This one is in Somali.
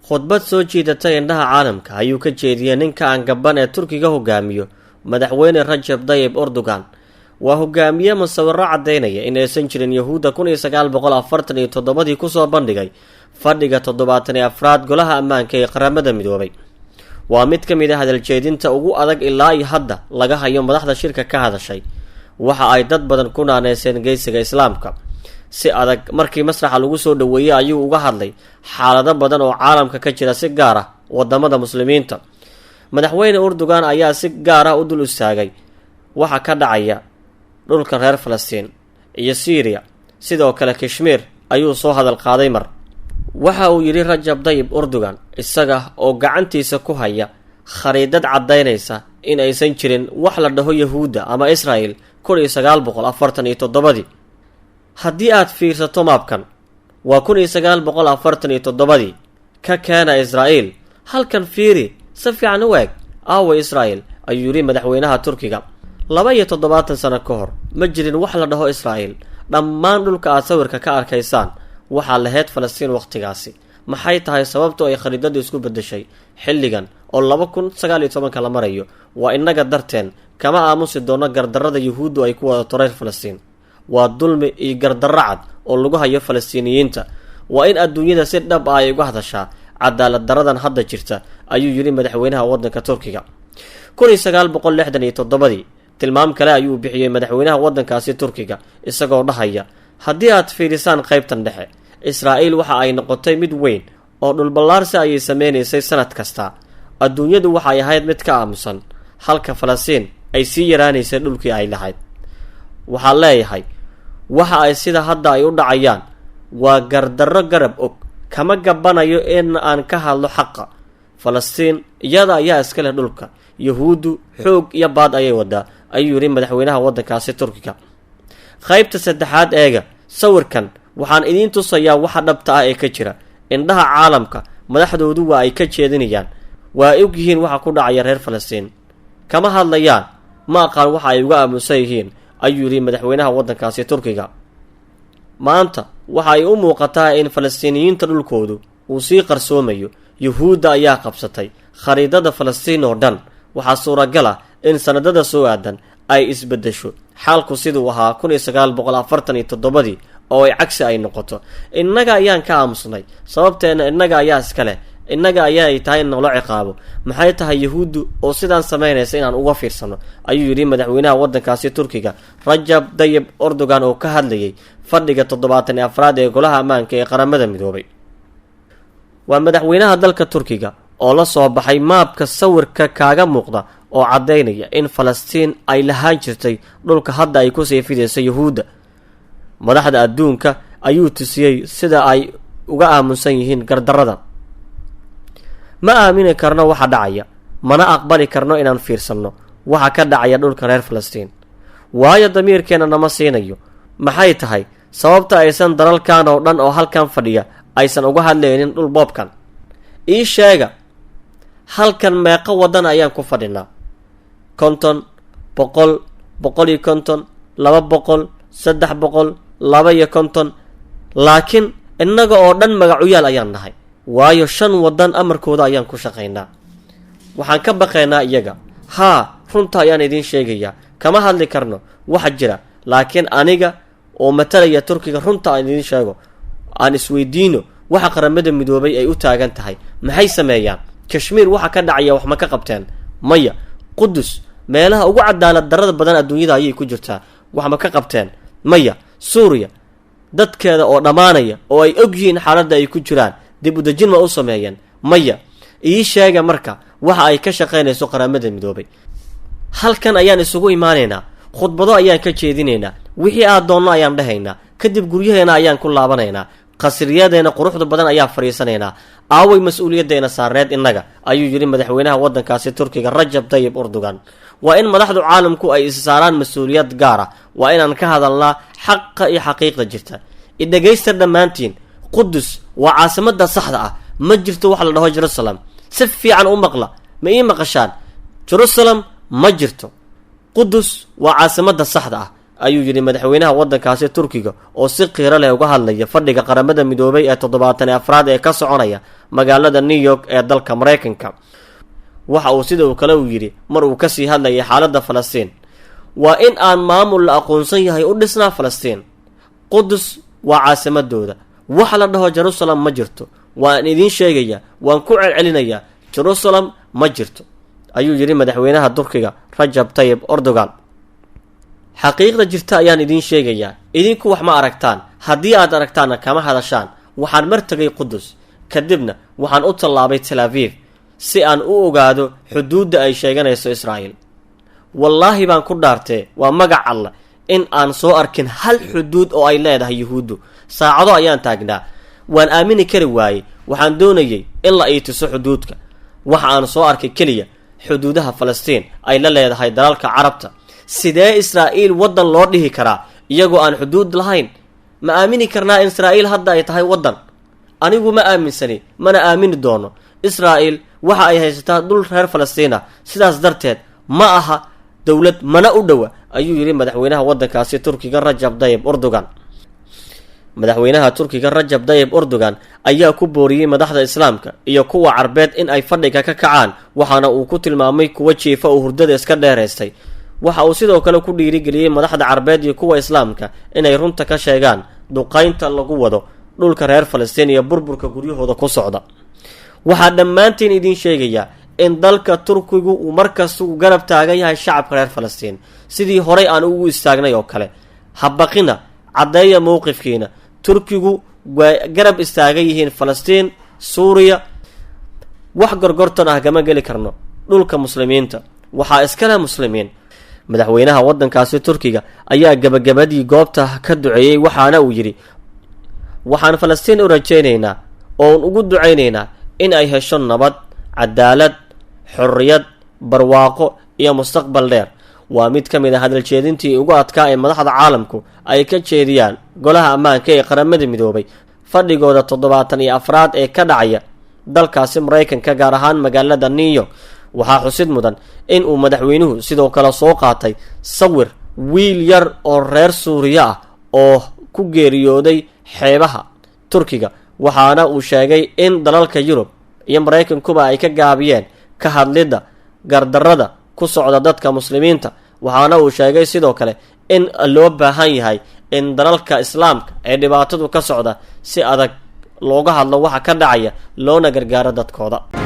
khudbad soo jiidatay indhaha caalamka ayuu ka jeediyey ninka aan gaban ee Turkiga hogaamiyo Madaxweyne Rajab Tayyip Erdoğan. waa hogaamiye musawiro cadeynaya in aysan jirin Yahuuda 1947 ku soo bandhigay fadhiga 74aad golaha ammaanka ee qaramada midoobay. waa mid ka mid ah hadal jeedinta ugu adag ilaa iyo hadda laga hayo madaxda shirka ka hadashay. waxa ay dad badan ku naaneyseen geesiga islaamka. si adag markii masraxa lagu soo dhaweeyay ayuu uga hadlay xaalado badan oo caalamka ka jira si gaar ah wadamada muslimiinta. Madaxweyne Erdoğan ayaa si gaar ah u dul istaagay waxa ka dhacaya dhulka reer Falastiin iyo Syria, sidoo kale Kashmir ayuu soo hadal qaaday mar. waxa uu yiri Rajab Tayyip Erdoğan isaga oo gacantiisa ku haya khariidad cadeynaysa in aysan jirin wax la dhaho Yahuuda ama Israel 1947. haddii aad fiirsato maabkan waa 1947 ka keena Israel, halkan fiiri si fiican u eeg aawa Israel ayuu yiri madaxweynaha Turkiga. 27 sano ka hor ma jirin wax la dhaho Israel. dhammaan dhulka aad sawirka ka arkaysaan waxaa lahayd Falastiin waqtigaasi. maxay tahay sababtu ay khariidadu isku bedeshay xilligan oo 2019 la marayo? waa inaga darteen kama aamusi doono gardarrada Yahuudu ay ku wada toreer Falastiin. waa dulmi iyo gardarro cad oo lagu hayo Falastiiniyiinta. waa in adduunyada si dhab ah ay uga hadashaa cadaalad daradan hadda jirta ayuu yiri madaxweynaha waddanka Turkiga. 1967 tilmaam kale ayuu bixiyay madaxweynaha waddankaasi Turkiga isagoo dhahaya haddii aad fiirisaan qaybtan dhexe, Israel waxa ay noqotay mid weyn oo dhul ballaarsi ay sameeysay sanad kasta. adduunyadu waxa ay ahayd mid ka aamusan halka Falastiin ay sii yaraanaysay dhulkii ay lahayd. waxaa leeyahay waxa ay sida hadda ay u dhacayaan waa gardarro garab og. kama gabanayo in aan ka hadlo xaqa. Falastiin iyada ayaa iska leh dhulka. Yahuudu xoog iyo baad ayay wadaa ayuu yiri madaxweynaha waddankaasi Turkiga. qaybta saddexaad eega sawirkan waxaan idiin tusayaa waxa dhabta ah ee ka jira. indhaha caalamka madaxdoodu waa ay ka jeedinayaan. waa og yihiin waxa ku dhacaya reer Falastiin. kama hadlayaan, ma aqaan waxa ay uga aamusan yihiin ayuu yiri madaxweynaha waddankaasi Turkiga. maanta waxa ay u muuqataa in Falastiiniyiinta dhulkoodu uu sii qarsoomayo. Yahuuda ayaa qabsatay khariidada Falastiin oo dhan. waxaa suuragal ah in sanadada soo aadan ay isbedesho xaalku siduu ahaa 1947 oo ay cagsi ay noqoto. innaga ayaan ka aamusnay sababteena innaga ayaa iska leh. innaga ayaa ay tahay in nolo ciqaabo. maxay tahay Yahuudu oo sidaan sameynaysa inaan uga fiirsano ayuu yiri madaxweynaha waddankaasi Turkiga Rajab Tayyip Erdoğan oo ka hadlayay fadhiga 74aad ee golaha ammaanka ee qaramada midoobay. waa madaxweynaha dalka Turkiga oo la soo baxay maabka sawirka kaaga muuqda oo cadeynaya in Falastiin ay lahaan jirtay dhulka hadda ay ku sii fidayso Yahuuda. madaxda adduunka ayuu tusiyay sida ay uga aamusan yihiin gardarrada. ma aamini karno waxa dhacaya, mana aqbali karno inaan fiirsano waxa ka dhacaya dhulka reer Falastiin. waayo damiirkeena nama siinayo. maxay tahay sababta aysan dalalkan oo dhan oo halkan fadhiya aysan uga hadlaynin dhul boobkan? ii sheega halkan meeqa wadan ayaan ku fadhinaa? 50, 100, 150, 200, 300, 250. laakiin innaga oo dhan magacuyaal ayaan nahay. waayo 5 wadan amarkooda ayaan ku shaqaynaa. waxaan ka baqaynaa iyaga. runta ayaan idiin sheegayaa. kama hadli karno waxa jira, laakiin aniga oo matalaya Turkiga runta aan idiin sheego. aan isweydiino waxa qaramada midoobay ay u taagan tahay. maxay sameeyaan? Kashmir waxa ka dhacaya wax ma ka qabteen? maya. Qudus meelaha ugu cadaalad darrada badan adduunyada ayay ku jirtaa. wax ma ka qabteen? maya. Syria dadkeeda oo dhamaanaya oo ay og yihiin xaaladda ay ku jiraan dib u dejin ma u sameeyeen? maya. ii sheega marka waxa ay ka shaqeynayso qaramada midoobay. halkan ayaan isugu imaanaynaa, khudbado ayaan ka jeedinaynaa, wixii aad doonno ayaan dhahaynaa, kadib guryaheena ayaan ku laabanaynaa, qasriyadeena quruxda badan ayaa fariisanaynaa. aaway mas'uuliyadeena saareed innaga ayuu yiri madaxweynaha waddankaasi Turkiga Rajab Tayyip Erdoğan. waa in madaxdu caalamku ay is saaraan mas'uuliyad gaar ah. waa inaan ka hadalnaa xaqa iyo xaqiiqda jirta. idageysta dhammaantiin. Qudus waa caasimada saxda ah. ma jirto wax la dhaho Jeruslem. si fiican u maqla. ma ii maqashaan? Jeruslem ma jirto. Qudus waa caasimada saxda ah. ayuu yidhi madaxweynaha waddankaasi turkiga oo si qiiro leh uga hadlaya fadhiga qaramada midoobay ee 74aad ee ka soconaya magaalada New York ee dalka Mareykanka. waxa uu sidoo kale uu yidhi mar uu kasii hadlayay xaaladda Falastiin, waa in aan maamul la aqoonsan yahay u dhisnaa Falastiin. Qudus waa caasimadooda, waxa la dhaho Jeruslem ma jirto. waan idin sheegaya, waan ku celcelinayaa, Jeruslem ma jirto, ayuu yidhi madaxweynaha turkiga Rajab Tayyip Erdoğan. xaqiiqda jirta ayaan idin sheegayaa, idinku wax ma aragtaan, haddii aad aragtaanna kama hadashaan. waxaan mar tagay Qudus, kadibna waxaan u tallaabay Tel Aviv si aan u ogaado xuduudda ay sheeganayso Israa'iil. wallaahi baan ku dhaartee, waa magac Allah, in aan soo arkin hal xuduud oo ay leedahay yuhuuddu. saacado ayaan taagnaa, waan aamini kari waayey. waxaan doonayay in la ii tuso xuduudka. waxa aan soo arkay keliya xuduudaha Falastiin ay la leedahay dalalka Carabta. sidee Israa'iil waddan loo dhihi karaa iyagoo aan xuduud lahayn? ma aamini karnaa in Israa'iil hadda ay tahay waddan? anigu ma aaminsani, mana aamini doono. Israa'iil waxa ay haysataa dhul reer Falastiin ah, sidaas darteed ma aha dowlad, mana u dhowa, ayuu yidhi madaxweynaha waddankaasi turkiga Rajab Tayyip Erdoğan. madaxweynaha turkiga Rajab Tayyip Erdoğan ayaa ku booriyey madaxda islaamka iyo kuwa carbeed in ay fadhiga ka kacaan, waxaana uu ku tilmaamay kuwa jiifa oo hurdada iska dheeraystay. waxa uu sidoo kale ku dhiirigeliyey madaxda carbeed iyo kuwa islaamka inay runta ka sheegaan duqaynta lagu wado dhulka reer Falastiin iyo burburka guryahooda ku socda. waxaa dhammaantiin idin sheegayaa in dalka turkigu uu markasta u garab taagan yahay shacabka reer Falastiin, sidii horey aan ugu istaagnay oo kale. habaqina, caddeeya mowqifkiina. turkigu way garab istaagan yihiin Falastiin, Suuriya. wax gorgortan ah kama geli karno dhulka muslimiinta, waxaa iskale muslimiin. madaxweynaha waddankaasi turkiga ayaa gabagabadii goobta ka duceeyey, waxaana uu yidhi, waxaan Falastiin u rajaynaynaa oon ugu ducaynaynaa in ay hesho nabad, cadaalad, xorriyad, barwaaqo iyo mustaqbal dheer. waa mid ka mid ah hadaljeedintii ugu adkaa ee madaxda caalamku ay ka jeediyaan golaha ammaanka ee qaramada midoobay fadhigooda 74aad ee ka dhacaya dalkaasi Mareykanka, gaar ahaan magaalada New York. waxaa xusid mudan in uu madaxweynuhu sidoo kale soo qaatay sawir wiil yar oo reer Suuriya ah oo ku geeriyooday xeebaha Turkiga, waxaana uu sheegay in dalalka Yurub iyo Mareykankuba ay ka gaabiyeen ka hadlidda gardarrada ku socda dadka muslimiinta. waxaana uu sheegay sidoo kale in loo baahan yahay in dalalka islaamka ee dhibaatadu ka socda si adag looga hadlo waxa ka dhacaya, loona gargaaro dadkooda.